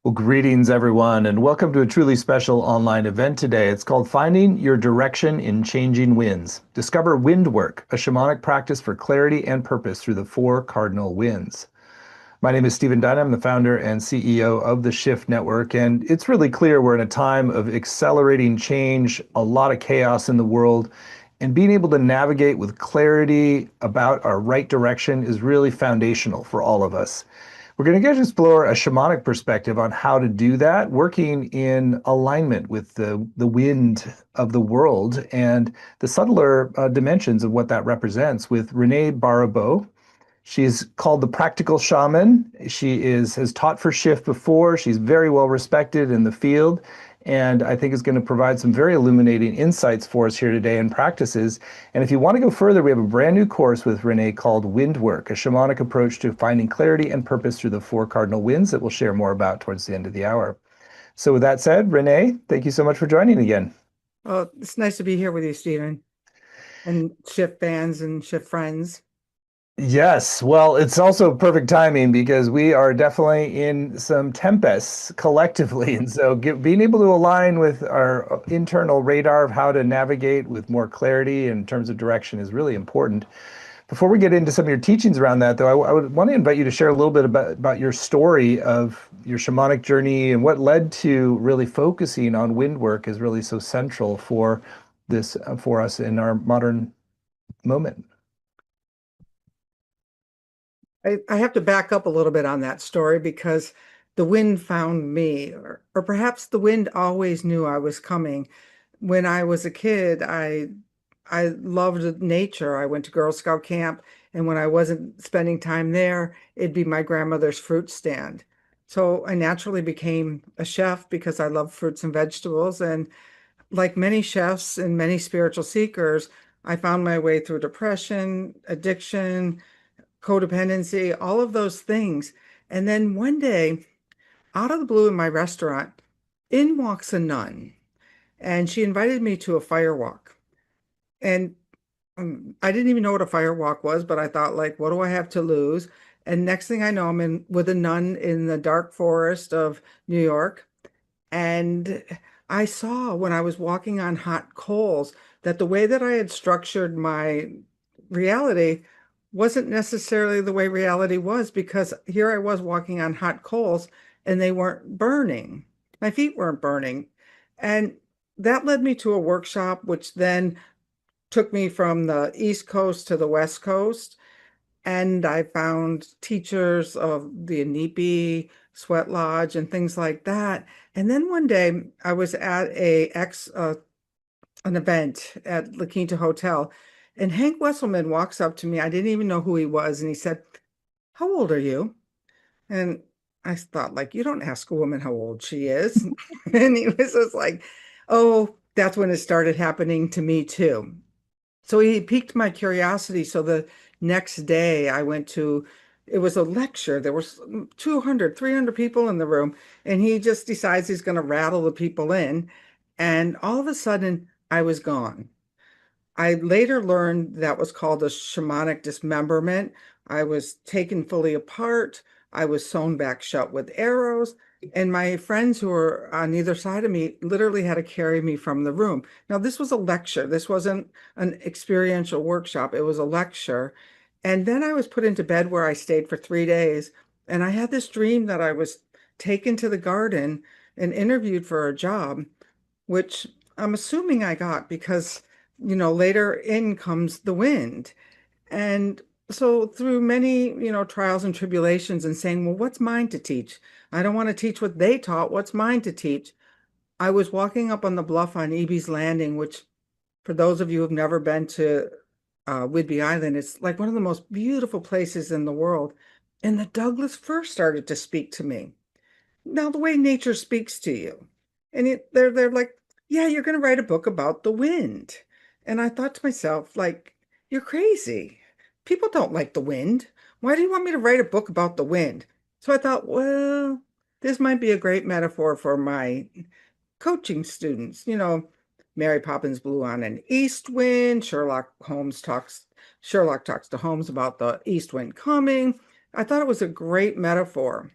Well, greetings, everyone, and welcome to a truly special online event today. It's called Finding Your Direction in Changing Winds. Discover WindWork, a shamanic practice for clarity and purpose through the four cardinal winds. My name is Stephen Dunn. I'm the founder and CEO of the Shift Network, and it's really clear we're in a time of accelerating change, a lot of chaos in the world, and being able to navigate with clarity about our right direction is really foundational for all of us. We're going to explore a shamanic perspective on how to do that, working in alignment with the wind of the world and the subtler dimensions of what that represents with Renee Baribeau. She's called the practical shaman. Has taught for Shift before. She's very well respected in the field, and I think is going to provide some very illuminating insights for us here today and practices. And if you want to go further, we have a brand new course with Renee called WindWork, a shamanic approach to finding clarity and purpose through the four cardinal winds that we'll share more about towards the end of the hour. So with that said, Renee, thank you so much for joining again. Well, it's nice to be here with you, Stephen, and Shift fans and Shift friends. Yes, well, it's also perfect timing because we are definitely in some tempests collectively. And so being able to align with our internal radar of how to navigate with more clarity in terms of direction is really important. Before we get into some of your teachings around that, though, I would want to invite you to share a little bit about your story of your shamanic journey and what led to really focusing on wind work is really so central for this, for us in our modern moment. I have to back up a little bit on that story because the wind found me, or perhaps the wind always knew I was coming. When I was a kid, I loved nature. I went to Girl Scout camp, and when I wasn't spending time there, it'd be my grandmother's fruit stand. So I naturally became a chef because I love fruits and vegetables. And like many chefs and many spiritual seekers, I found my way through depression, addiction, codependency, all of those things. And then one day, out of the blue in my restaurant, in walks a nun, and she invited me to a fire walk. And I didn't even know what a fire walk was, but I thought, like, what do I have to lose? And next thing I know, I'm in with a nun in the dark forest of New York. And I saw when I was walking on hot coals that the way that I had structured my reality wasn't necessarily the way reality was, because here I was walking on hot coals and they weren't burning. My feet weren't burning. And that led me to a workshop, which then took me from the East Coast to the West Coast. And I found teachers of the Inipi, Sweat Lodge, and things like that. And then one day I was at an event at La Quinta Hotel, and Hank Wesselman walks up to me. I didn't even know who he was, and he said, "How old are you?" And I thought, like, you don't ask a woman how old she is. And he was just like, "Oh, that's when it started happening to me too." So he piqued my curiosity. So the next day I went to, it was a lecture. There was 200, 300 people in the room, and he just decides he's going to rattle the people in. And all of a sudden I was gone. I later learned that was called a shamanic dismemberment. I was taken fully apart. I was sewn back shut with arrows. And my friends who were on either side of me literally had to carry me from the room. Now, this was a lecture. This wasn't an experiential workshop. It was a lecture. And then I was put into bed where I stayed for 3 days. And I had this dream that I was taken to the garden and interviewed for a job, which I'm assuming I got because, later in comes the wind. And so through many, trials and tribulations and saying, well, what's mine to teach? I don't want to teach what they taught. What's mine to teach? I was walking up on the bluff on Eby's Landing, which for those of you who've never been to Whidbey Island, it's like one of the most beautiful places in the world. And the Douglas fir started to speak to me. Now, the way nature speaks to you. And they're like, yeah, you're going to write a book about the wind. And I thought to myself, like, you're crazy. People don't like the wind. Why do you want me to write a book about the wind? So I thought, well, this might be a great metaphor for my coaching students. Mary Poppins blew on an east wind. Sherlock talks to Holmes about the east wind coming. I thought it was a great metaphor.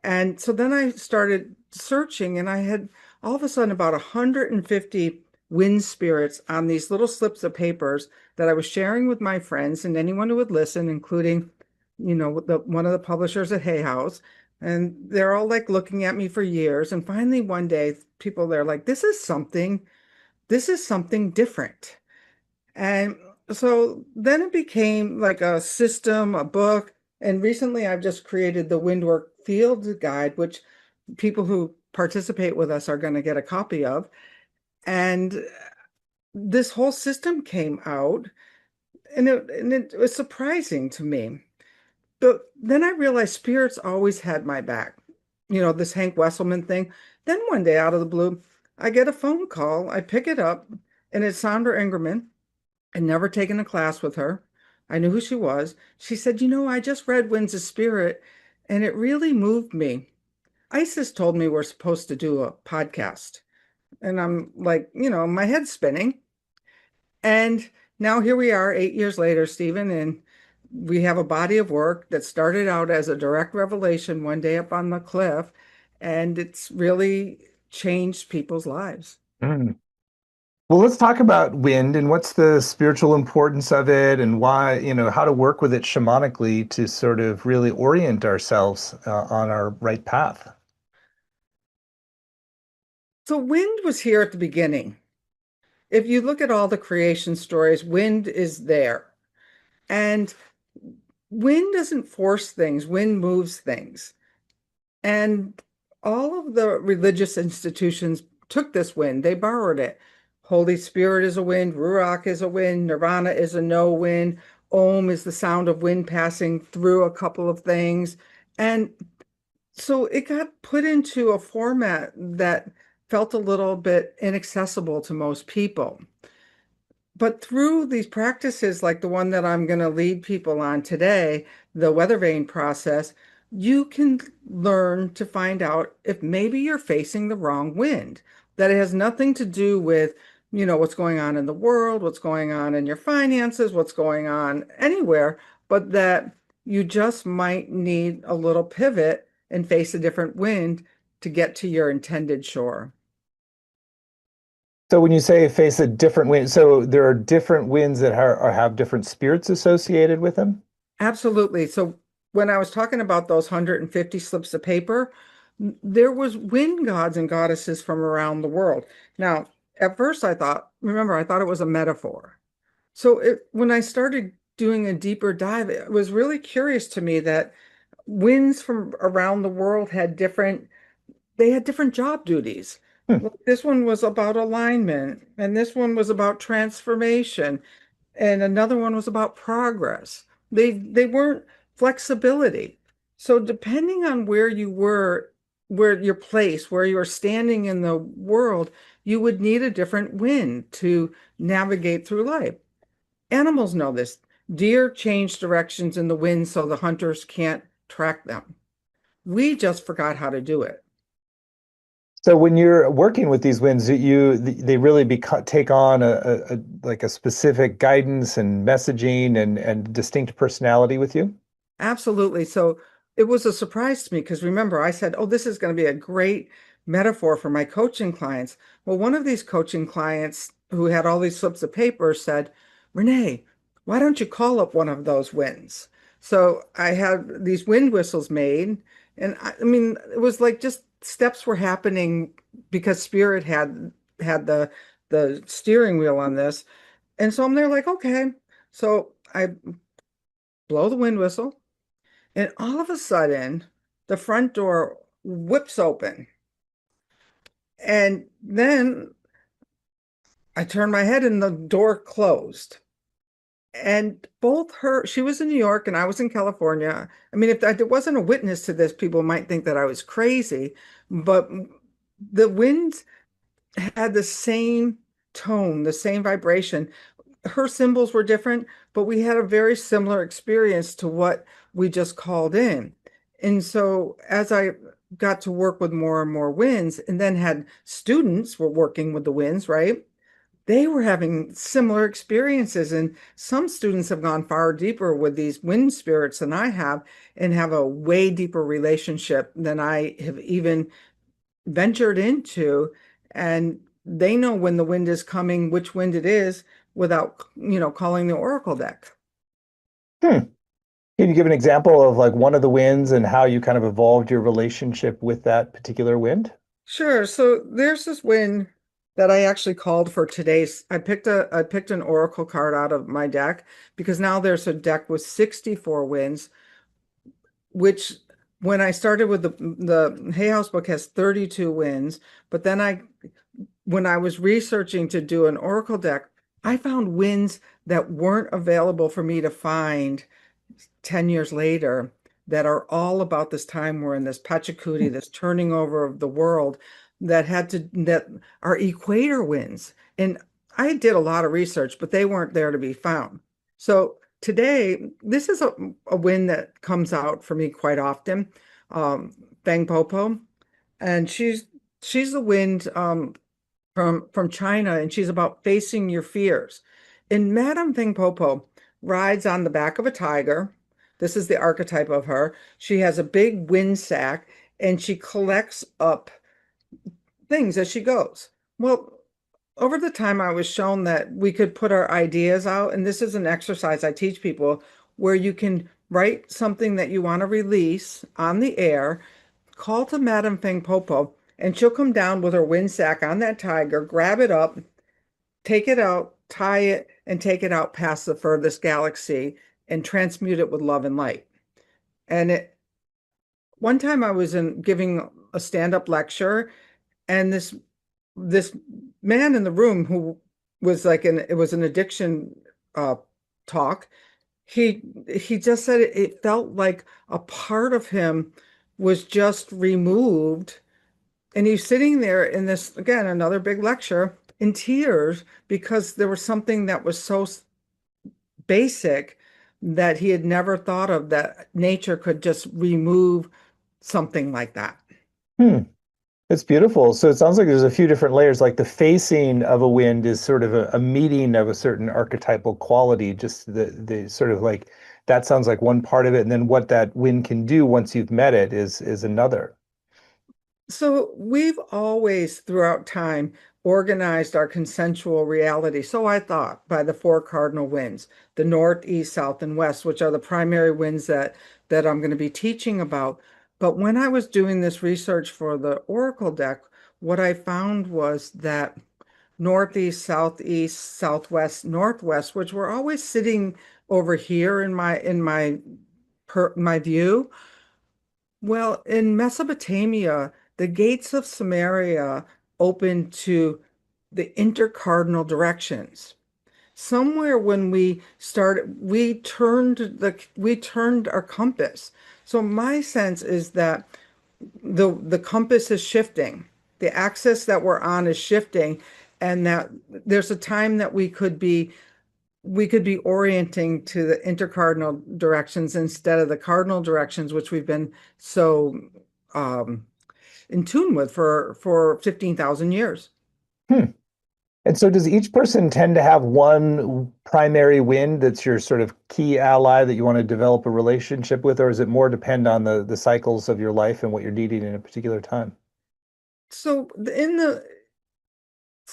And so then I started searching, and I had all of a sudden about 150 wind spirits on these little slips of papers that I was sharing with my friends and anyone who would listen, including, one of the publishers at Hay House. And they're all like looking at me for years. And finally, one day, people, they're like, this is something different. And so then it became like a system, a book. And recently I've just created the WindWork Field Guide, which people who participate with us are going to get a copy of. And this whole system came out, and it was surprising to me. But then I realized spirits always had my back. This Hank Wesselman thing. Then one day out of the blue, I get a phone call. I pick it up, and it's Sandra Ingerman. I'd never taken a class with her. I knew who she was. She said, I just read Winds of Spirit, and it really moved me. Isis told me we're supposed to do a podcast. And I'm like, my head's spinning. And now here we are 8 years later, Stephen, and we have a body of work that started out as a direct revelation one day up on the cliff, and it's really changed people's lives. Mm. Well, let's talk about wind and what's the spiritual importance of it and why, how to work with it shamanically to sort of really orient ourselves on our right path. So wind was here at the beginning. If you look at all the creation stories, wind is there. And wind doesn't force things, wind moves things. And all of the religious institutions took this wind, they borrowed it. Holy Spirit is a wind, Ruach is a wind, Nirvana is a no wind, Om is the sound of wind passing through a couple of things. And so it got put into a format that felt a little bit inaccessible to most people. But through these practices, like the one that I'm going to lead people on today, the Weather Vane process, you can learn to find out if maybe you're facing the wrong wind. That it has nothing to do with, what's going on in the world, what's going on in your finances, what's going on anywhere, but that you just might need a little pivot and face a different wind to get to your intended shore. So when you say face a different wind, so there are different winds that have different spirits associated with them? Absolutely. So when I was talking about those 150 slips of paper, there was wind gods and goddesses from around the world. Now, at first I thought it was a metaphor. So when I started doing a deeper dive, it was really curious to me that winds from around the world they had different job duties. Hmm. Like, this one was about alignment, and this one was about transformation, and another one was about progress. They weren't flexibility. So depending on where you were, where your place, where you were standing in the world, you would need a different wind to navigate through life. Animals know this. Deer change directions in the wind so the hunters can't track them. We just forgot how to do it. So when you're working with these winds, they really take on like a specific guidance and messaging and distinct personality with you. Absolutely. So it was a surprise to me because remember, I said, oh, this is going to be a great metaphor for my coaching clients. Well, one of these coaching clients who had all these slips of paper said, Renee, why don't you call up one of those winds? So I had these wind whistles made. And I mean, it was like just steps were happening because Spirit had the steering wheel on this. And so I'm there like, okay. So I blow the wind whistle. And all of a sudden, the front door whips open. And then I turned my head and the door closed. And she was in New York and I was in California. I mean, if there wasn't a witness to this, people might think that I was crazy. But the winds had the same tone, the same vibration. Her symbols were different, but we had a very similar experience to what we just called in. And so as I got to work with more and more winds, and then had students were working with the winds, right? they were having similar experiences. And some students have gone far deeper with these wind spirits than I have and have a way deeper relationship than I have even ventured into. And they know when the wind is coming, which wind it is, without, calling the oracle deck. Hmm. Can you give an example of like one of the winds and how you kind of evolved your relationship with that particular wind? Sure. So there's this wind that I actually called for today's. I picked an oracle card out of my deck because now there's a deck with 64 winds, which when I started with the Hay House book has 32 winds, but then when I was researching to do an oracle deck, I found winds that weren't available for me to find 10 years later that are all about this time we're in this Pachacuti, this turning over of the world that are equator winds. And I did a lot of research, but they weren't there to be found. So today, this is a wind that comes out for me quite often, Fang Popo, and she's the wind from China, and she's about facing your fears. And Madame Feng Popo rides on the back of a tiger. This is the archetype of her. She has a big wind sack and she collects up things as she goes. Well, over the time, I was shown that we could put our ideas out, and this is an exercise I teach people where you can write something that you want to release on the air, call to Madame Feng Popo, and she'll come down with her wind sack on that tiger, grab it up, take it out, tie it, and take it out past the furthest galaxy and transmute it with love and light. And one time I was giving a stand-up lecture, and this man in the room who was it was an addiction uh, talk. He just said it felt like a part of him was just removed, and he's sitting there in this, again, another big lecture in tears because there was something that was so basic that he had never thought of, that nature could just remove something like that. Hmm. It's beautiful. So it sounds like there's a few different layers. Like the facing of a wind is sort of a meeting of a certain archetypal quality. Just the sort of like that sounds like one part of it, and then what that wind can do once you've met it is another. So we've always, throughout time, organized our consensual reality. So I thought by the four cardinal winds, the north, east, south, and west, which are the primary winds that I'm going to be teaching about. But when I was doing this research for the Oracle deck, what I found was that northeast, southeast, southwest, northwest, which were always sitting over here in my view. Well, in Mesopotamia, the gates of Samaria opened to the intercardinal directions. Somewhere when we started, we turned our compass. So my sense is that the compass is shifting. The axis that we're on is shifting, and that there's a time that we could be orienting to the intercardinal directions instead of the cardinal directions, which we've been so um, in tune with for 15,000 years. Hmm. And so does each person tend to have one primary wind that's your sort of key ally that you want to develop a relationship with, or is it more depend on the cycles of your life and what you're needing in a particular time? So in the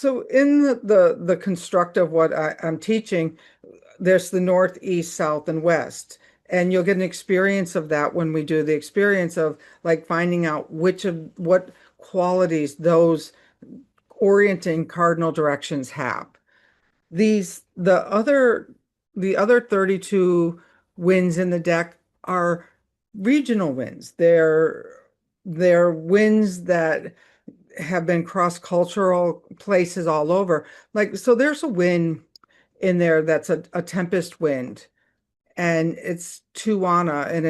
the construct of what I'm teaching, there's the north, east, south, and west. And you'll get an experience of that when we do the experience of like finding out which of what qualities those orienting cardinal directions have. These the other 32 winds in the deck are regional winds. They're winds that have been cross-cultural places all over. Like, so there's a wind in there that's a tempest wind, and it's Tuana, and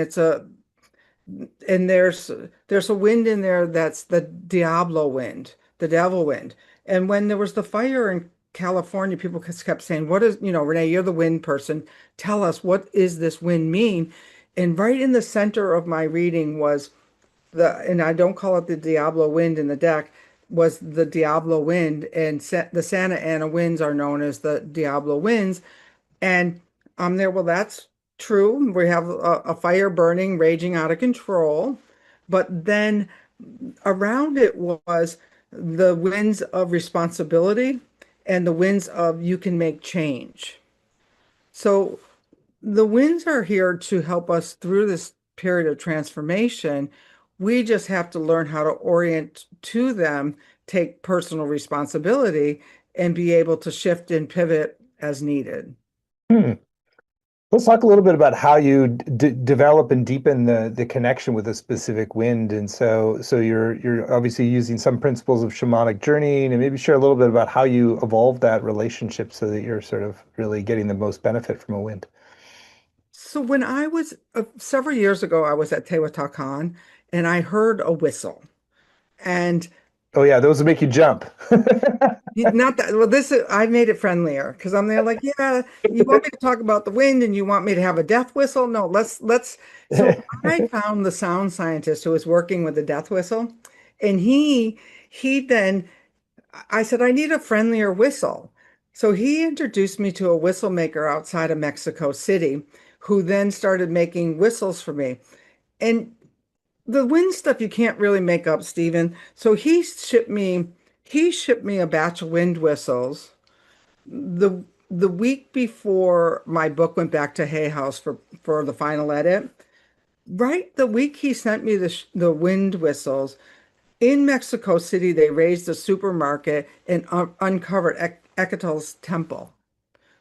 there's a wind in there that's the Diablo wind, the devil wind. And when there was the fire in California, people kept saying, "What is, Renee, you're the wind person. Tell us, what is this wind mean?" And right in the center of my reading was and I don't call it the Diablo wind in the deck. was the Diablo wind, and the Santa Ana winds are known as the Diablo winds. And I'm there, well, that's true. We have a fire burning, raging out of control. But then around it was the winds of responsibility and the winds of you can make change. So the winds are here to help us through this period of transformation. We just have to learn how to orient to them, take personal responsibility, and be able to shift and pivot as needed. Hmm. Let's talk a little bit about how you develop and deepen the connection with a specific wind. And so you're obviously using some principles of shamanic journeying, and maybe share a little bit about how you evolve that relationship so that you're sort of really getting the most benefit from a wind. So when I was several years ago, I was at Teotihuacan and I heard a whistle. And Oh yeah, those would make you jump. not that, well, this is, I made it friendlier because I'm there like, yeah, you want me to talk about the wind and you want me to have a death whistle? No, let's. So I found the sound scientist who was working with the death whistle, and he then, I said, I need a friendlier whistle. So he introduced me to a whistle maker outside of Mexico City, who then started making whistles for me. And the wind stuff you can't really make up, Stephen. So he shipped me a batch of wind whistles the the week before my book went back to Hay House for the final edit. Right the week he sent me the wind whistles, in Mexico City, they raised a supermarket and uncovered Ecatol's temple,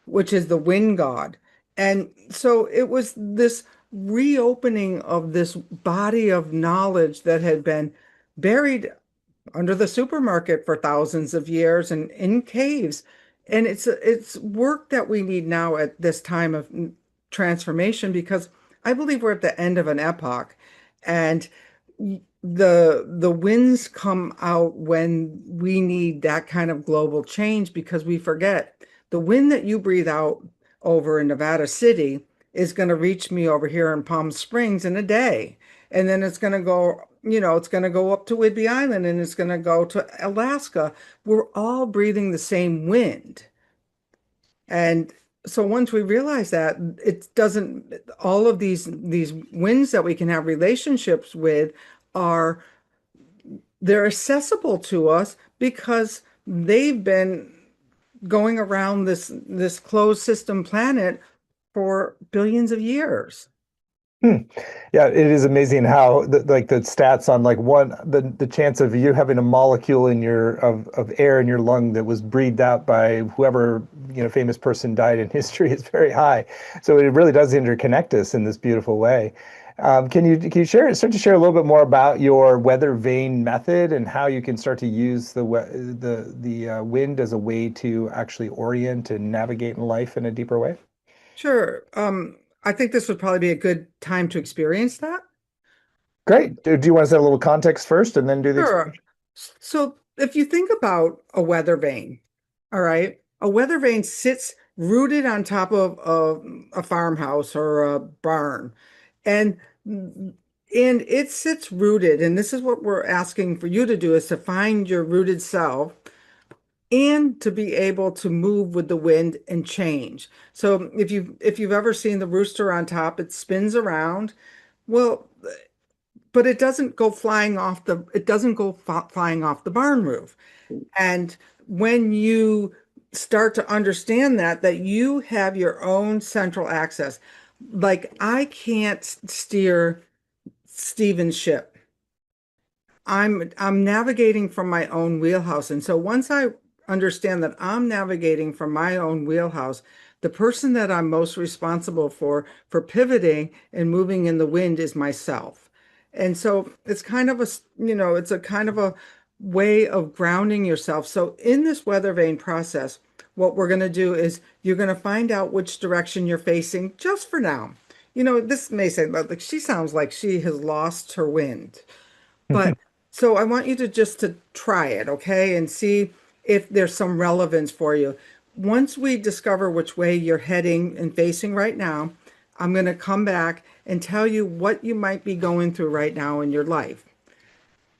which is the wind god. And so it was this reopening of this body of knowledge that had been buried under the supermarket for thousands of years and in caves. And it's work that we need now at this time of transformation, because I believe we're at the end of an epoch, and the winds come out when we need that kind of global change, because we forget the wind that you breathe out over in Nevada City is going to reach me over here in Palm Springs in a day. And then it's going to go, it's going to go up to Whidbey Island and it's going to go to Alaska. We're all breathing the same wind. And so once we realize that, it doesn't, all of these winds that we can have relationships with are, they're accessible to us because they've been going around this closed system planet for billions of years. Hmm. Yeah, it is amazing how like the stats on like the chance of you having a molecule in your of air in your lung that was breathed out by whoever famous person died in history is very high. So it really does interconnect us in this beautiful way. Can you start to share a little bit more about your weather vane method and how you can start to use the wind as a way to actually orient and navigate in life in a deeper way? Sure. I think this would probably be a good time to experience that. Great. Do you want to set a little context first and then do the Sure. experience? So if you think about a weather vane, all right, a weather vane sits rooted on top of a farmhouse or a barn, and it sits rooted. And this is what we're asking for you to do, is to find your rooted self and to be able to move with the wind and change. So if you've ever seen the rooster on top, it spins around. Well, but it doesn't go flying off the barn roof. And when you start to understand that you have your own central access, like I can't steer Stephen's ship. I'm navigating from my own wheelhouse. And so once I understand that I'm navigating from my own wheelhouse, the person that I'm most responsible for pivoting and moving in the wind is myself. And so it's kind of it's a kind of a way of grounding yourself. So in this weather vane process, what we're going to do is you're going to find out which direction you're facing just for now. This may say, like, she sounds like she has lost her wind. But so I want you to just to try it, okay, and see if there's some relevance for you. Once we discover which way you're heading and facing right now, I'm going to come back and tell you what you might be going through right now in your life.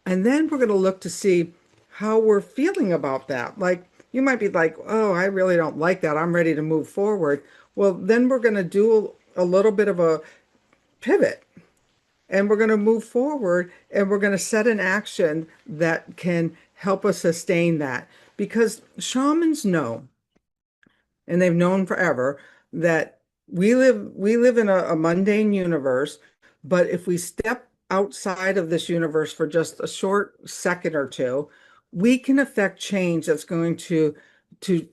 And then we're going to look to see how we're feeling about that. Like you might be like, oh, I really don't like that. I'm ready to move forward. Well, then we're going to do a little bit of a pivot and we're going to move forward and we're going to set an action that can help us sustain that. Because shamans know, and they've known forever, that we live in a mundane universe, but if we step outside of this universe for just a short second or two, we can affect change that's going to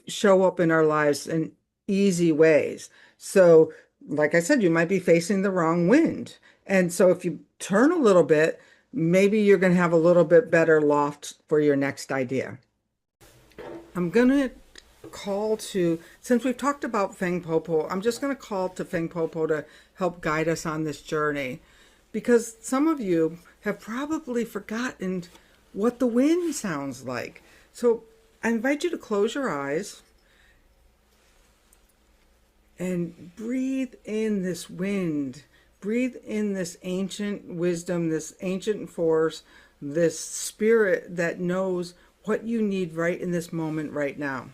show up in our lives in easy ways. So, like I said, you might be facing the wrong wind. And so if you turn a little bit, maybe you're going to have a little bit better loft for your next idea. I'm going to call to, since we've talked about Feng Popo, I'm just going to call to Feng Popo to help guide us on this journey. Because some of you have probably forgotten what the wind sounds like. So I invite you to close your eyes and breathe in this wind. Breathe in this ancient wisdom, this ancient force, this spirit that knows what you need right in this moment right now.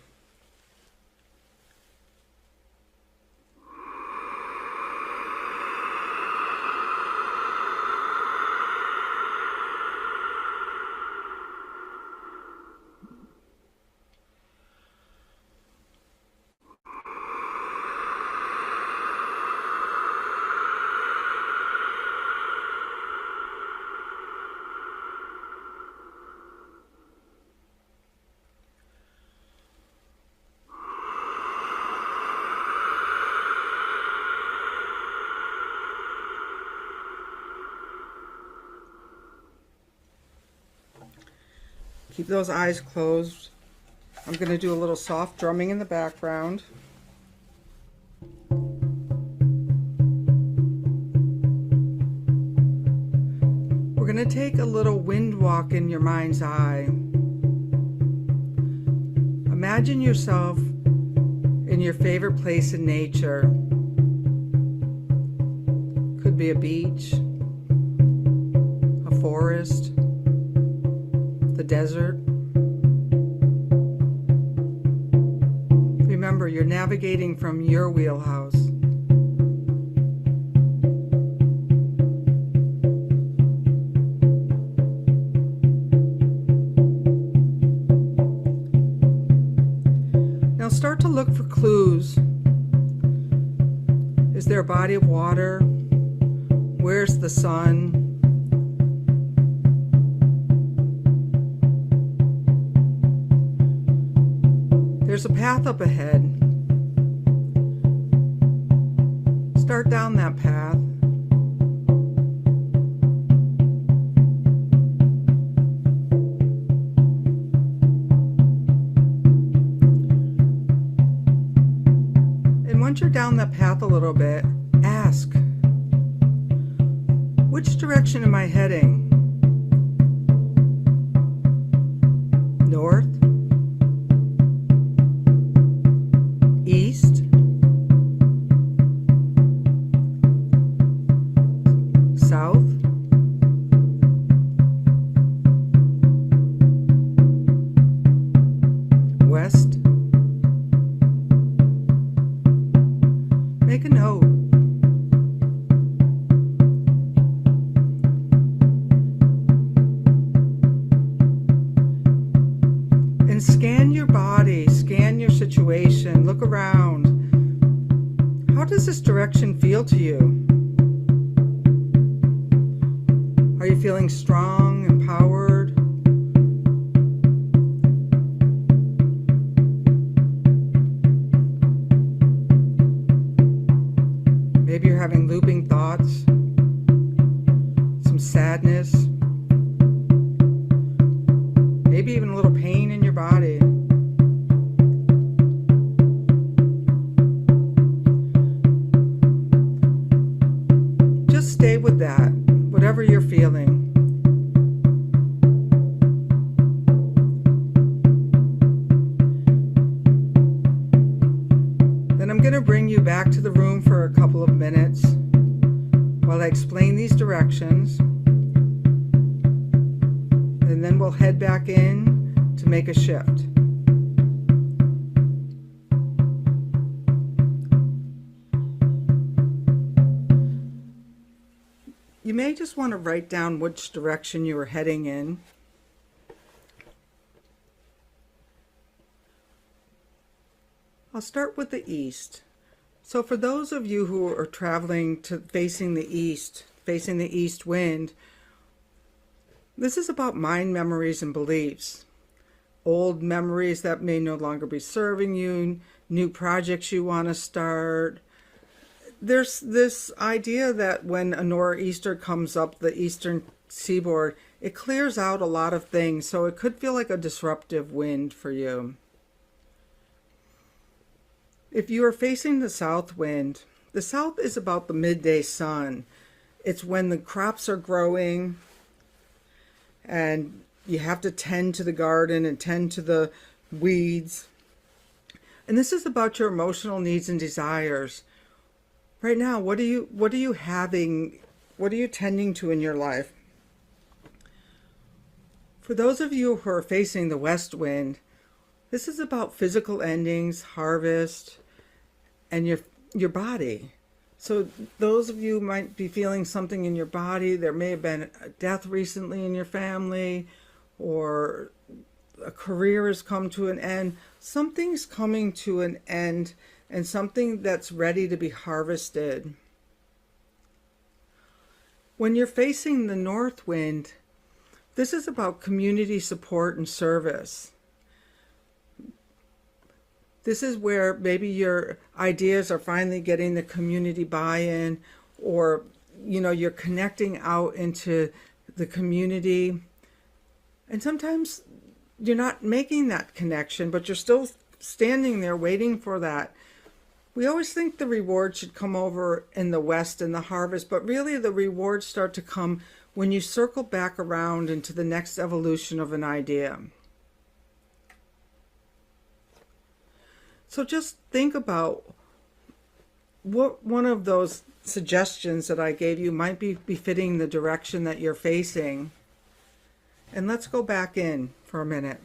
Keep those eyes closed. I'm going to do a little soft drumming in the background. We're going to take a little wind walk in your mind's eye. Imagine yourself in your favorite place in nature. Could be a beach, a forest, the desert. Remember, you're navigating from your wheelhouse. Now start to look for clues. Is there a body of water? Where's the sun? There's a path up ahead. Start down that path. And once you're down that path a little bit, ask, which direction am I heading? North? East, south, west. Make a note. And scan your body, scan your situation, look around. How does this direction feel to you? Are you feeling strong, empowered? Maybe you're having looping thoughts, some sadness, maybe even a little pain in your body. Just stay with that, whatever you're feeling. Then I'm going to bring you back to the room for a couple of minutes while I explain these directions. And then we'll head back in to make a shift. You may just want to write down which direction you are heading in. I'll start with the east. So for those of you who are traveling to facing the east wind, this is about mind memories and beliefs. Old memories that may no longer be serving you, new projects you want to start. There's this idea that when a nor'easter comes up the eastern seaboard, it clears out a lot of things, so it could feel like a disruptive wind for you. If you are facing the south wind, the south is about the midday sun. It's when the crops are growing and you have to tend to the garden and tend to the weeds. And this is about your emotional needs and desires. Right now, what are you tending to in your life? For those of you who are facing the west wind, this is about physical endings, harvest, and your body. So those of you might be feeling something in your body. There may have been a death recently in your family, or a career has come to an end. Something's coming to an end, and something that's ready to be harvested. When you're facing the north wind, this is about community support and service. This is where maybe your ideas are finally getting the community buy-in, or you're connecting out into the community. And sometimes you're not making that connection, but you're still standing there waiting for that. We always think the reward should come over in the west in the harvest, but really the rewards start to come when you circle back around into the next evolution of an idea. So just think about what one of those suggestions that I gave you might be befitting the direction that you're facing. And let's go back in for a minute.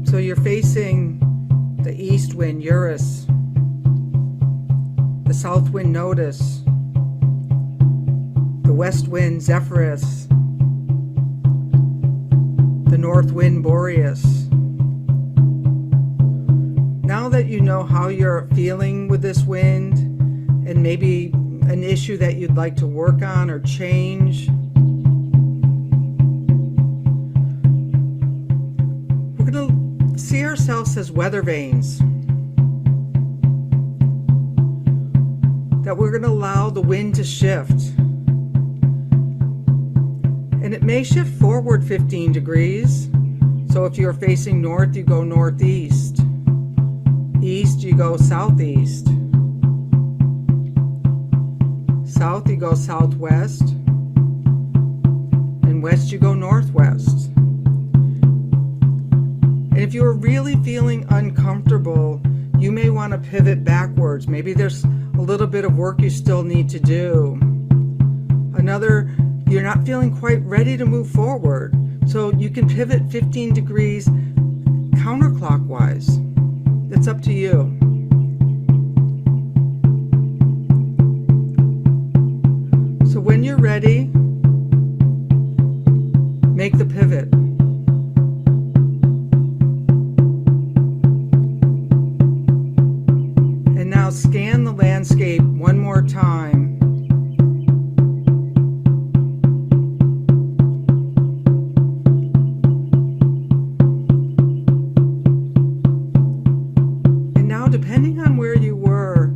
So you're facing the east wind, Eurus, the south wind, Notus, the west wind, Zephyrus, the north wind, Boreas. Now that you know how you're feeling with this wind, and maybe an issue that you'd like to work on or change, we're going to see ourselves as weather vanes. That we're going to allow the wind to shift. And it may shift forward 15 degrees. So if you're facing north, you go northeast. East, you go southeast. South, you go southwest. And west, you go northwest. And if you're really feeling uncomfortable, you may want to pivot backwards. Maybe there's a little bit of work you still need to do. You're not feeling quite ready to move forward. So you can pivot 15 degrees counterclockwise. It's up to you. So when you're ready, make the pivot. And now scan the landscape one more time. Depending on where you were,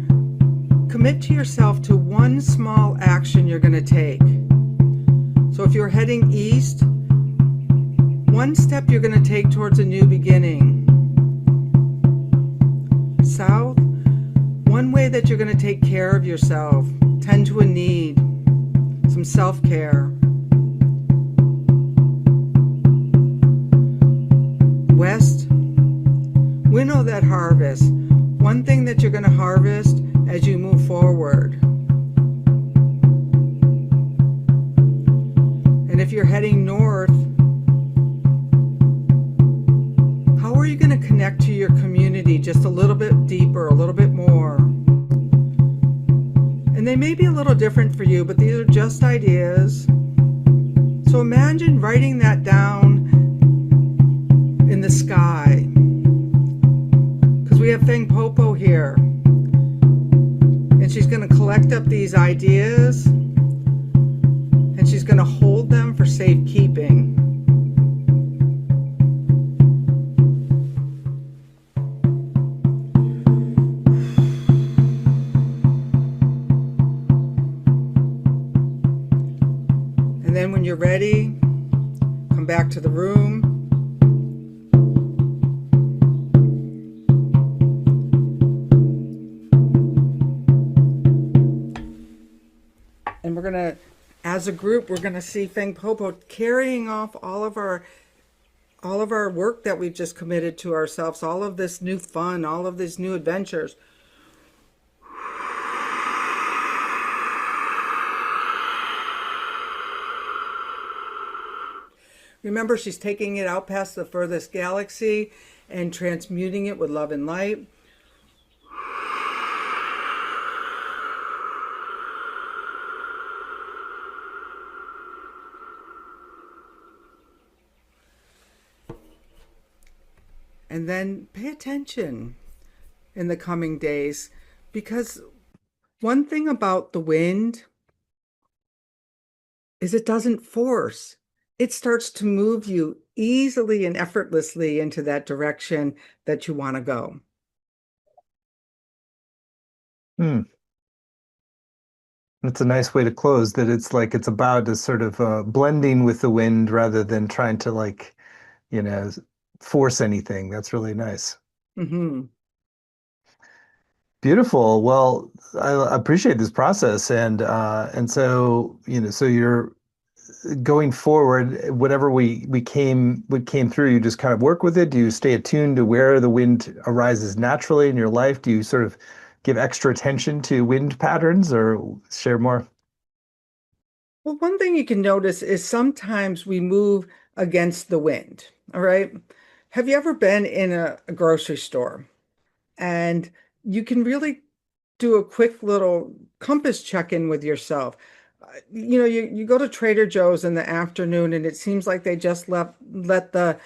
commit to yourself to one small action you're going to take. So if you're heading east, one step you're going to take towards a new beginning. South, one way that you're going to take care of yourself, tend to a need, some self-care. West, winnow that harvest. One thing that you're going to harvest as you move forward. you going to connect to your community just a little bit deeper, a little bit more? And they may be a little different for you, but these are just ideas. So imagine writing that down in the sky. Because we have Feng Popo here. And she's going to collect up these ideas. And she's going to hold them for safekeeping. And then when you're ready, come back to the room. And we're going to, as a group, we're going to see Feng Popo carrying off all of our work that we've just committed to ourselves, all of this new fun, all of these new adventures. Remember, she's taking it out past the furthest galaxy and transmuting it with love and light. And then pay attention in the coming days, because one thing about the wind is it doesn't force. It starts to move you easily and effortlessly into that direction that you want to go. That's a nice way to close, that it's like it's about a sort of blending with the wind rather than trying to like, you know, force anything. That's really nice. Mm-hmm. Beautiful. Well, I appreciate this process, and so so you're going forward. Whatever we came through, you just kind of work with it. Do you stay attuned to where the wind arises naturally in your life? Do you sort of give extra attention to wind patterns, or share more? Well, one thing you can notice is sometimes we move against the wind. All right. Have you ever been in a grocery store and you can really do a quick little compass check-in with yourself? You go to Trader Joe's in the afternoon and it seems like they just let the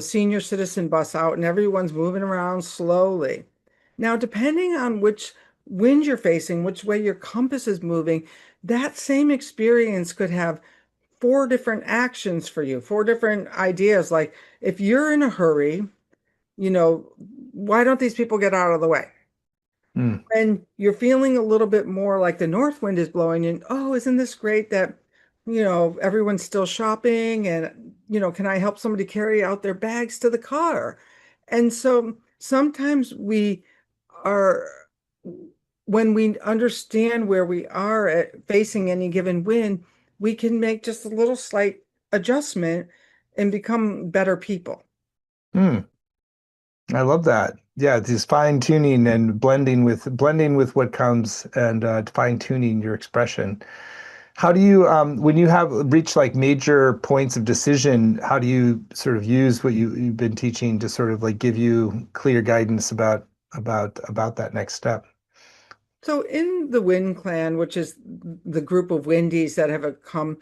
senior citizen bus out and everyone's moving around slowly. Now, depending on which wind you're facing, which way your compass is moving, that same experience could have four different actions for you, four different ideas. Like if you're in a hurry, you know, why don't these people get out of the way? Mm, And you're feeling a little bit more like the north wind is blowing in. Oh, isn't this great that, everyone's still shopping and, can I help somebody carry out their bags to the car? And so sometimes are, when we understand where we are at facing any given wind, we can make just a little slight adjustment and become better people. mm. I love that. Yeah, it's just fine tuning and blending with what comes, and fine tuning your expression. How do you, when you have reached like major points of decision, how do you sort of use what you've been teaching to sort of like give you clear guidance about that next step? So in the Wind Clan, which is the group of windies that have come,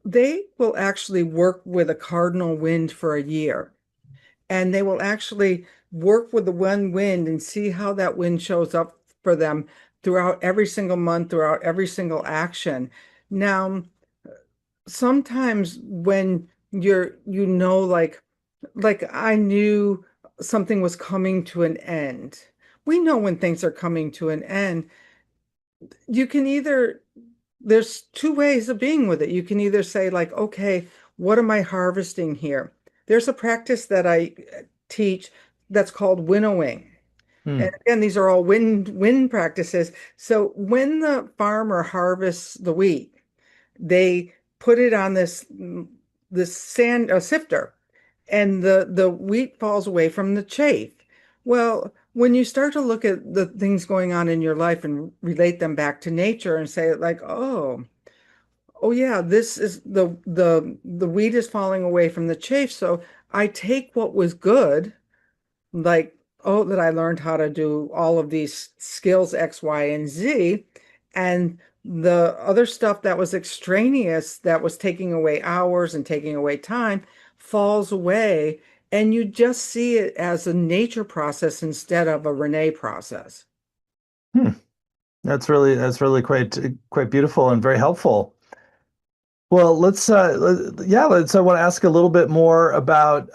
they will actually work with a cardinal wind for a year. And they will actually work with the one wind and see how that wind shows up for them throughout every single month, throughout every single action. Now, sometimes when like I knew something was coming to an end. We know when things are coming to an end. You can either, there's two ways of being with it. You can either say like, okay, what am I harvesting here? There's a practice that I teach that's called winnowing. And Hmm. again, these are all wind practices. So when the farmer harvests the wheat, they put it on this sand sifter, and the wheat falls away from the chaff. Well, when you start to look at the things going on in your life and relate them back to nature and say like, oh yeah, this is the wheat is falling away from the chaff. So I take what was good, like, oh, that I learned how to do all of these skills X, Y, and Z. And the other stuff that was extraneous, that was taking away hours and taking away time, falls away. And you just see it as a nature process instead of a Renee process. Hmm. That's really quite beautiful and very helpful. Well, let's I want to ask a little bit more about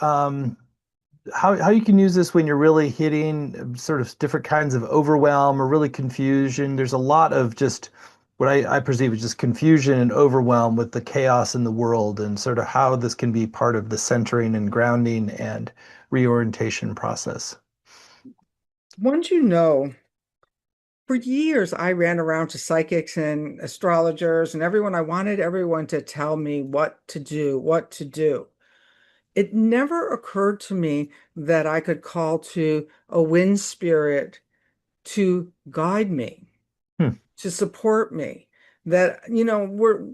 how you can use this when you're really hitting sort of different kinds of overwhelm or really confusion. There's a lot of just what I perceive as just confusion and overwhelm with the chaos in the world, and sort of how this can be part of the centering and grounding and reorientation process. Once you know, for years, I ran around to psychics and astrologers and everyone. I wanted everyone to tell me what to do, what to do. It never occurred to me that I could call to a wind spirit to guide me, Hmm. to support me. That,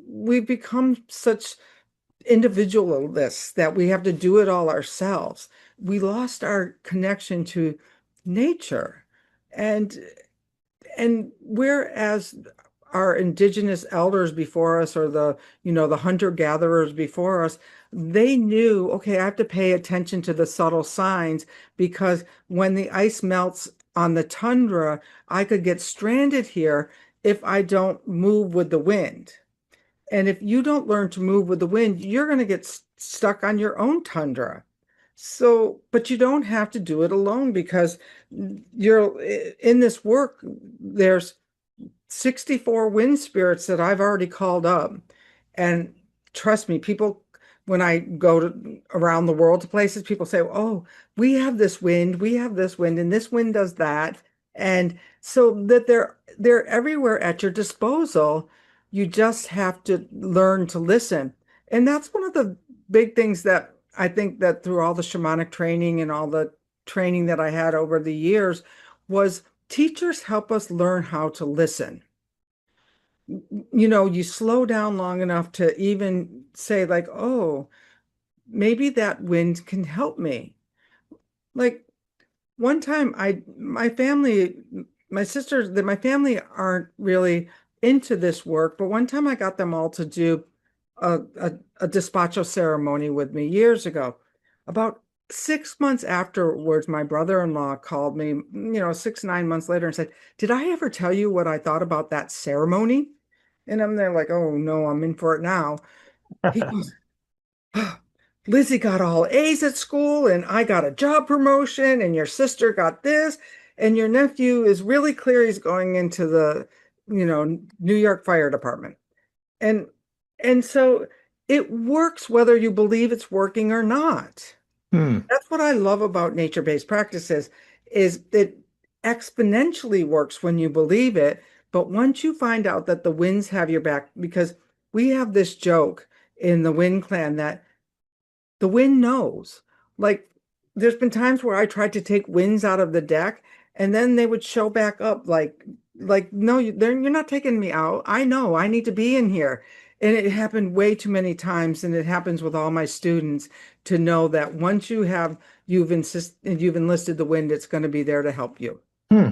we've become such individualists that we have to do it all ourselves. We lost our connection to nature. And whereas our indigenous elders before us, or the hunter-gatherers before us, they knew, okay, I have to pay attention to the subtle signs, because when the ice melts on the tundra, I could get stranded here if I don't move with the wind. And if you don't learn to move with the wind, you're going to get stuck on your own tundra. So, but you don't have to do it alone, because you're in this work. There's 64 wind spirits that I've already called up. And trust me, people, when I go around the world to places, people say, oh, we have this wind, and this wind does that. And so that they're everywhere at your disposal. You just have to learn to listen. And that's one of the big things that I think that through all the shamanic training and all the training that I had over the years, was teachers help us learn how to listen. You slow down long enough to even say, like, oh, maybe that wind can help me. Like, one time, my family, my sisters, that my family aren't really into this work, but one time I got them all to do a despacho ceremony with me years ago. About 6 months afterwards, my brother-in-law called me, 6, 9 months later, and said, did I ever tell you what I thought about that ceremony? And I'm there like, oh no, I'm in for it now. He goes, Lizzie got all A's at school, and I got a job promotion, and your sister got this, and your nephew is really clear he's going into the, New York Fire Department. And so it works whether you believe it's working or not. Hmm. That's what I love about nature-based practices, is that exponentially works when you believe it. But once you find out that the winds have your back, because we have this joke in the Wind Clan that the wind knows. Like, there's been times where I tried to take winds out of the deck, and then they would show back up like, no, you're not taking me out. I know I need to be in here. And it happened way too many times, and it happens with all my students, to know that once you've enlisted the wind, it's going to be there to help you. Hmm.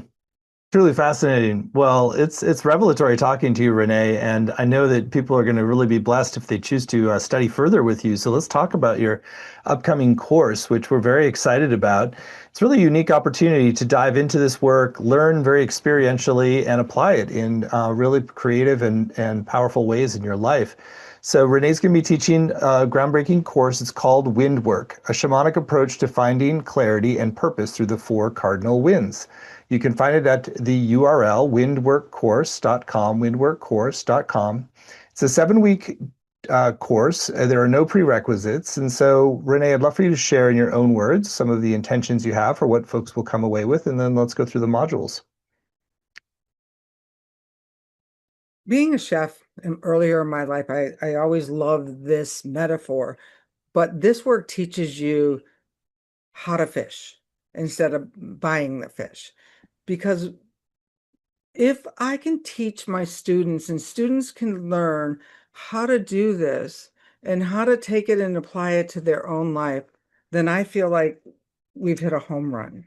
Truly fascinating. Well, it's revelatory talking to you, Renee, and I know that people are going to really be blessed if they choose to study further with you. So let's talk about your upcoming course, which we're very excited about. It's really a unique opportunity to dive into this work, learn very experientially, and apply it in really creative and powerful ways in your life. So Renee's going to be teaching a groundbreaking course. It's called WindWork, a shamanic approach to finding clarity and purpose through the four cardinal winds. You can find it at the URL windworkcourse.com, windworkcourse.com. It's a 7-week course. There are no prerequisites. And so, Renee, I'd love for you to share in your own words some of the intentions you have for what folks will come away with, and then let's go through the modules. Being a chef, earlier in my life, I always loved this metaphor, but this work teaches you how to fish instead of buying the fish. Because if I can teach my students, and students can learn how to do this and how to take it and apply it to their own life, then I feel like we've hit a home run.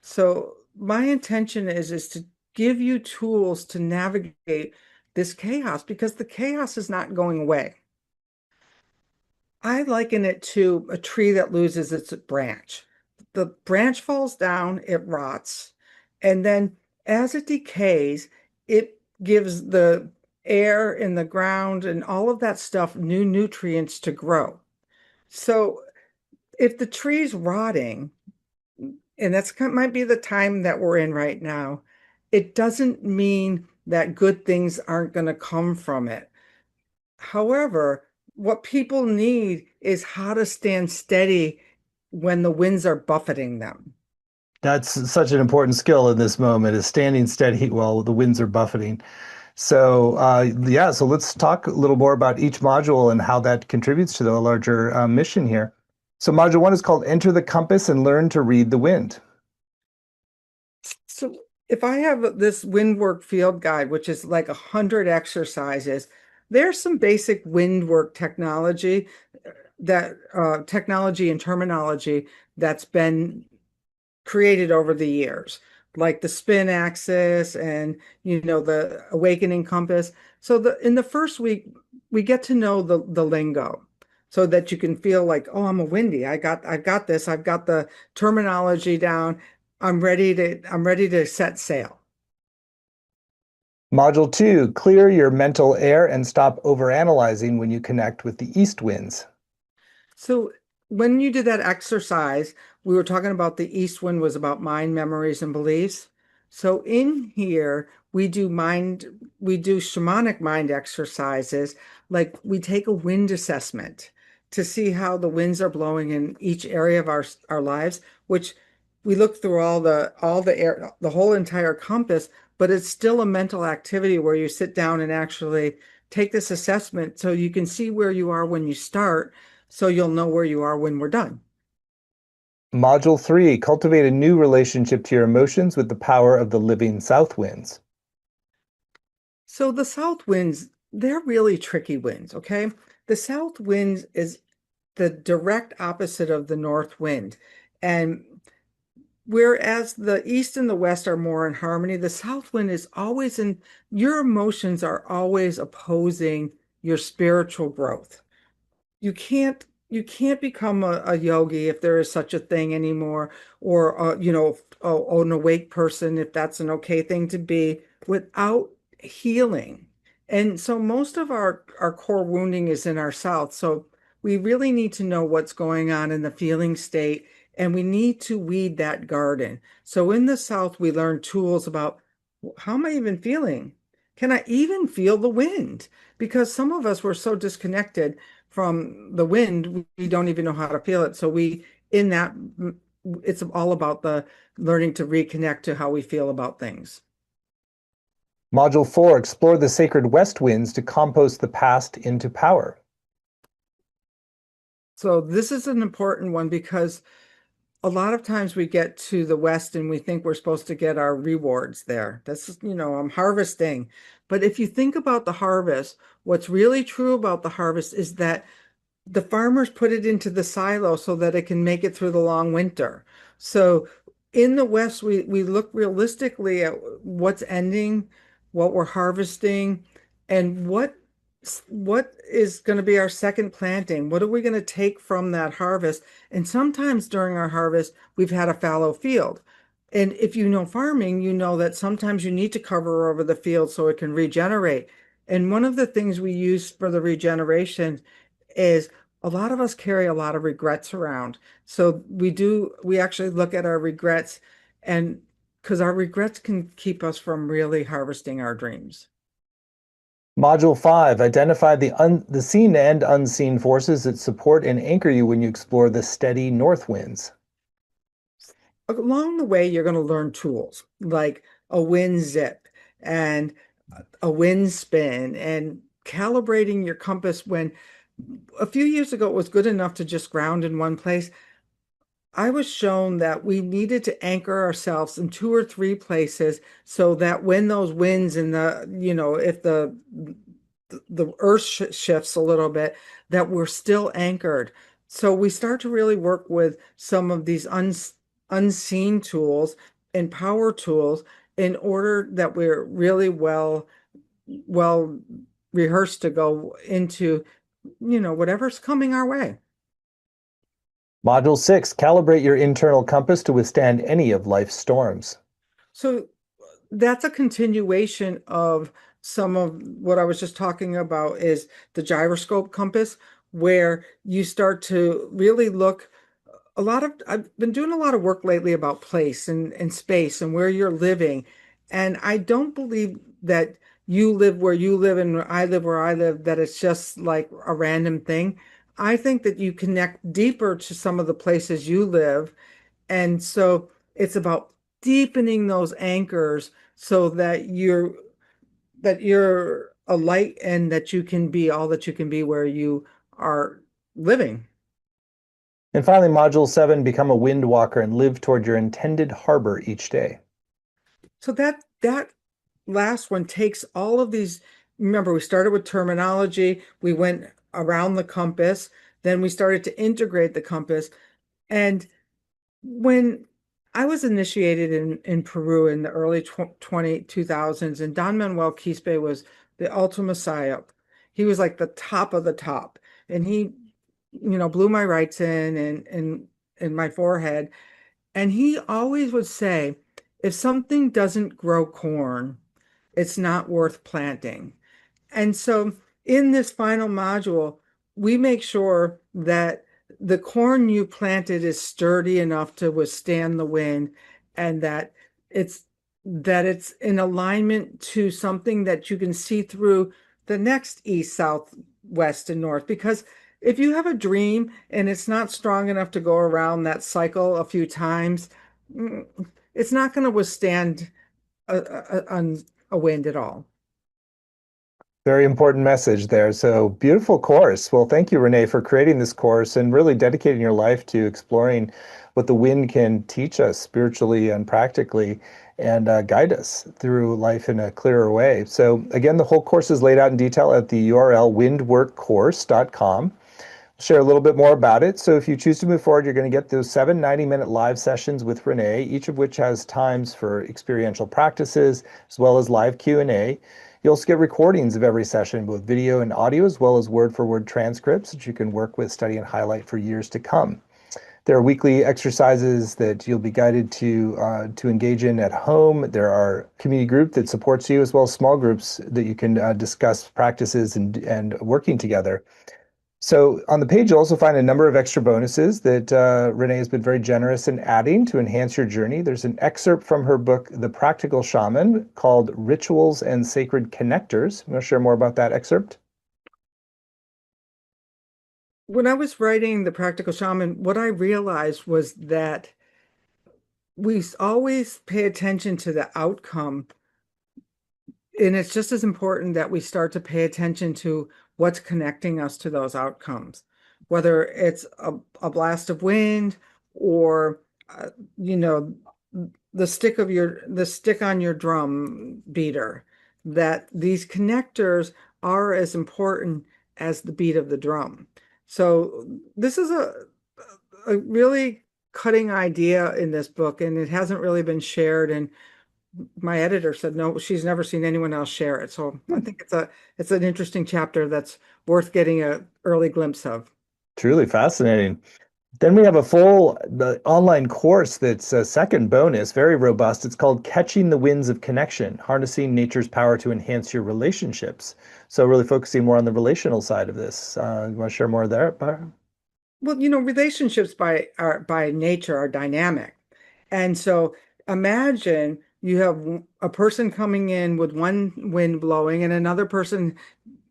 So my intention is to give you tools to navigate this chaos because the chaos is not going away. I liken it to a tree that loses its branch. The branch falls down, it rots, and then as it decays, it gives the air in the ground and all of that stuff new nutrients to grow. So if the tree's rotting, and might be the time that we're in right now, it doesn't mean that good things aren't going to come from it. However, what people need is how to stand steady when the winds are buffeting them. That's such an important skill in this moment is standing steady while the winds are buffeting. So yeah, so let's talk a little more about each module and how that contributes to the larger mission here. So module one is called Enter the Compass and Learn to Read the Wind. So if I have this WindWork field guide, which is like 100 exercises, there's some basic WindWork technology and terminology that's been created over the years, like the spin axis and the awakening compass. So in the first week, we get to know the lingo so that you can feel like, oh, I'm a windy. I've got this. I've got the terminology down. I'm ready to set sail. Module two, clear your mental air and stop overanalyzing when you connect with the east winds. So when you did that exercise, we were talking about the east wind was about mind, memories, and beliefs. So in here, we do shamanic mind exercises. Like we take a wind assessment to see how the winds are blowing in each area of our lives, which we look through all the air, the whole entire compass, but it's still a mental activity where you sit down and actually take this assessment so you can see where you are when you start so you'll know where you are when we're done. Module three, cultivate a new relationship to your emotions with the power of the living south winds. So the south winds, they're really tricky winds, okay? The south winds is the direct opposite of the north wind. And whereas the east and the west are more in harmony, the south wind is always your emotions are always opposing your spiritual growth. You can't become a yogi if there is such a thing anymore, or an awake person if that's an okay thing to be without healing. And so most of our core wounding is in our south. So we really need to know what's going on in the feeling state, and we need to weed that garden. So in the south, we learn tools about how am I even feeling? Can I even feel the wind? Because some of us were so disconnected from the wind, we don't even know how to feel it. So in that, it's all about the learning to reconnect to how we feel about things. Module four, explore the sacred west winds to compost the past into power. So this is an important one because a lot of times we get to the West and we think we're supposed to get our rewards there. That's, I'm harvesting. But if you think about the harvest, what's really true about the harvest is that the farmers put it into the silo so that it can make it through the long winter. So in the West, we look realistically at what's ending, what we're harvesting, and what is going to be our second planting. What are we going to take from that harvest? And sometimes during our harvest, we've had a fallow field. And if you know farming, you know that sometimes you need to cover over the field so it can regenerate. And one of the things we use for the regeneration is a lot of us carry a lot of regrets around. So we actually look at our regrets, and because our regrets can keep us from really harvesting our dreams. Module five, identify the seen and unseen forces that support and anchor you when you explore the steady north winds. Along the way, you're going to learn tools like a wind zip and a wind spin and calibrating your compass when a few years ago it was good enough to just ground in one place. I was shown that we needed to anchor ourselves in two or three places so that when those winds and if the earth shifts a little bit, that we're still anchored. So we start to really work with some of these unseen tools and power tools in order that we're really well rehearsed to go into, whatever's coming our way. Module 6, calibrate your internal compass to withstand any of life's storms. So that's a continuation of some of what I was just talking about is the gyroscope compass, where you start to really look I've been doing a lot of work lately about place and space and where you're living. And I don't believe that you live where you live and I live where I live, that it's just like a random thing. I think that you connect deeper to some of the places you live. And so it's about deepening those anchors so that you're a light and that you can be all that you can be where you are living. And finally, Module 7, become a wind walker and live toward your intended harbor each day. So that last one takes all of these. Remember, we started with terminology, we went around the compass, then we started to integrate the compass. And when I was initiated in Peru in the early 2000s, and Don Manuel Quispe was the ultimate messiah. He was like the top of the top, and he, blew my rights in and my forehead. And he always would say, if something doesn't grow corn, it's not worth planting. And so in this final module, we make sure that the corn you planted is sturdy enough to withstand the wind and it's that it's in alignment to something that you can see through the next east, south, west, and north. Because if you have a dream and it's not strong enough to go around that cycle a few times, mm, it's not going to withstand a wind at all. Very important message there. So beautiful course. Well, thank you, Renee, for creating this course and really dedicating your life to exploring what the wind can teach us spiritually and practically and guide us through life in a clearer way. So again, the whole course is laid out in detail at the URL windworkcourse.com. Share a little bit more about it. So if you choose to move forward, you're going to get those 7 90-minute live sessions with Renee, each of which has times for experiential practices as well as live Q&A. You'll also get recordings of every session, both video and audio, as well as word-for-word transcripts that you can work with, study, and highlight for years to come. There are weekly exercises that you'll be guided to engage in at home. There are a community group that supports you, as well as small groups that you can discuss practices and working together. So on the page, you'll also find a number of extra bonuses that Renee has been very generous in adding to enhance your journey. There's an excerpt from her book, The Practical Shaman, called Rituals and Sacred Connectors. I'm going to share more about that excerpt. When I was writing The Practical Shaman, what I realized was that we always pay attention to the outcome. And it's just as important that we start to pay attention to what's connecting us to those outcomes, whether it's a blast of wind or, you know, the stick on your drum beater, that these connectors are as important as the beat of the drum. So this is a really cutting idea in this book, and it hasn't really been shared. And my editor said no, she's never seen anyone else share it. So I think it's an interesting chapter that's worth getting an early glimpse of. Truly fascinating. Then we have the online course that's a second bonus, very robust. It's called Catching the Winds of Connection, Harnessing Nature's Power to Enhance Your Relationships. So really focusing more on the relational side of this. You want to share more there, Barb? Well, relationships by nature are dynamic. And so imagine you have a person coming in with one wind blowing and another person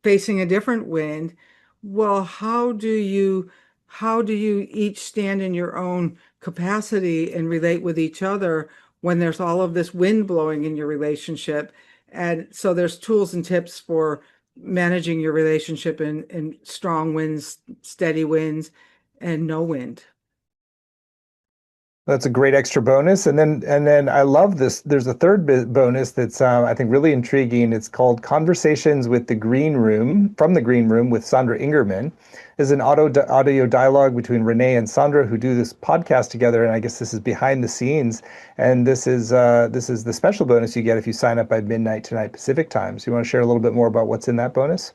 facing a different wind. Well, how do you each stand in your own capacity and relate with each other when there's all of this wind blowing in your relationship? And so there's tools and tips for managing your relationship in strong winds, steady winds, and no wind. That's a great extra bonus. And then I love this. There's a third bonus that's I think really intriguing. It's called Conversations with the Green Room from the Green Room with Sandra Ingerman. Is an audio dialogue between Renee and Sandra who do this podcast together. And I guess this is behind the scenes. And this is the special bonus you get if you sign up by midnight tonight Pacific time. So you want to share a little bit more about what's in that bonus?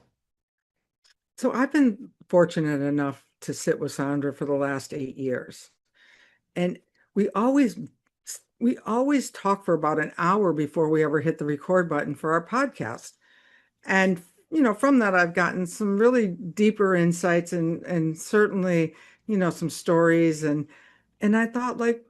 So I've been fortunate enough to sit with Sandra for the last 8 years. And we always we always talk for about an hour before we ever hit the record button for our podcast. And from that I've gotten some really deeper insights and certainly, some stories and I thought like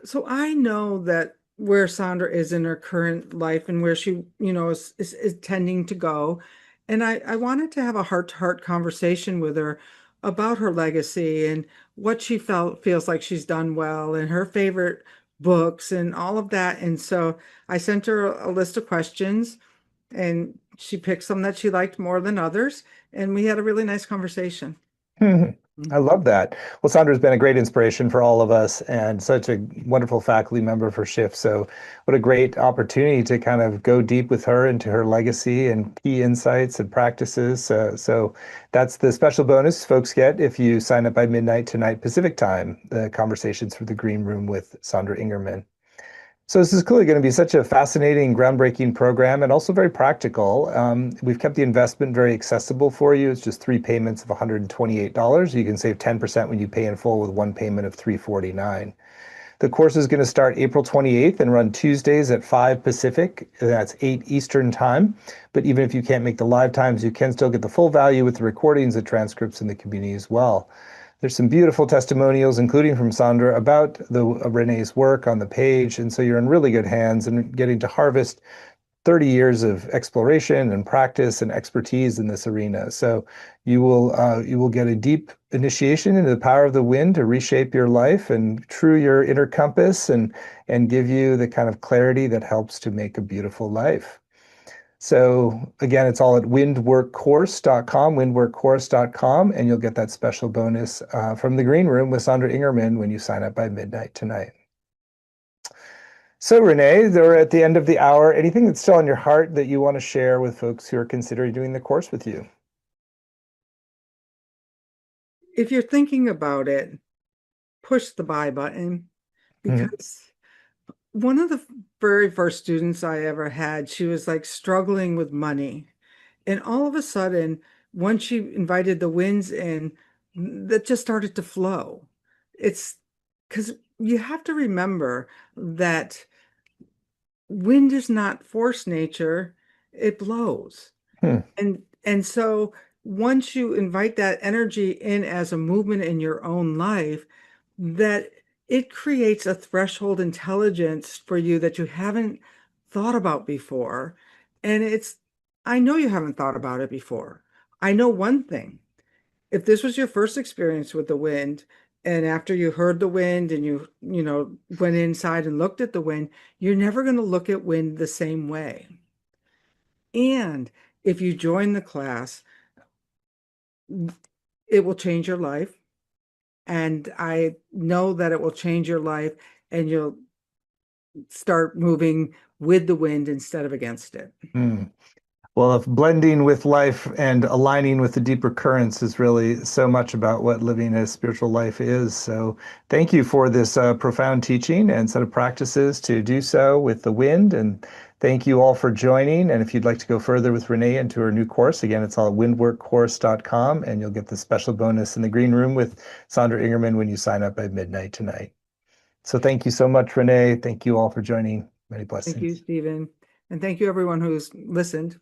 so I know that where Sandra is in her current life and where she, is tending to go. And I wanted to have a heart-to-heart conversation with her about her legacy and what she feels like she's done well and her favorite books and all of that. And so I sent her a list of questions and she picked some that she liked more than others. And we had a really nice conversation. I love that. Well, Sandra's been a great inspiration for all of us and such a wonderful faculty member for Shift. So, what a great opportunity to kind of go deep with her into her legacy and key insights and practices. So that's the special bonus folks get if you sign up by midnight tonight Pacific time, the Conversations for the Green Room with Sandra Ingerman. So this is clearly going to be such a fascinating, groundbreaking program and also very practical. We've kept the investment very accessible for you. It's just three payments of $128. You can save 10% when you pay in full with one payment of $349. The course is going to start April 28th and run Tuesdays at 5 Pacific. That's 8 Eastern time. But even if you can't make the live times, you can still get the full value with the recordings, the transcripts, and the community as well. There's some beautiful testimonials, including from Sandra, about the Renee's work on the page. And so you're in really good hands and getting to harvest 30 years of exploration and practice and expertise in this arena. So you will get a deep initiation into the power of the wind to reshape your life and true your inner compass and give you the kind of clarity that helps to make a beautiful life. So again, it's all at windworkcourse.com, and you'll get that special bonus from the Green Room with Sandra Ingerman when you sign up by midnight tonight. So Renee, we're at the end of the hour. Anything that's still on your heart that you want to share with folks who are considering doing the course with you? If you're thinking about it, push the buy button Mhm. because one of the very first students I ever had, she was like struggling with money. And all of a sudden, once she invited the winds in, that just started to flow. It's because you have to remember that wind is not force nature, it blows. Hmm. And so once you invite that energy in as a movement in your own life, that it creates a threshold intelligence for you that you haven't thought about before. And I know you haven't thought about it before. I know one thing. If this was your first experience with the wind, and after you heard the wind and you went inside and looked at the wind, you're never going to look at wind the same way. And if you join the class, it will change your life. And I know that it will change your life and you'll start moving with the wind instead of against it. Hmm. Well, if blending with life and aligning with the deeper currents is really so much about what living a spiritual life is. So, thank you for this profound teaching and set of practices to do so with the wind. And thank you all for joining. And if you'd like to go further with Renee into her new course, again, it's all at windworkcourse.com, and you'll get the special bonus in the green room with Sandra Ingerman when you sign up by midnight tonight. So, thank you so much, Renee. Thank you all for joining. Many Thank you, blessings. Stephen. And thank you, everyone who's listened.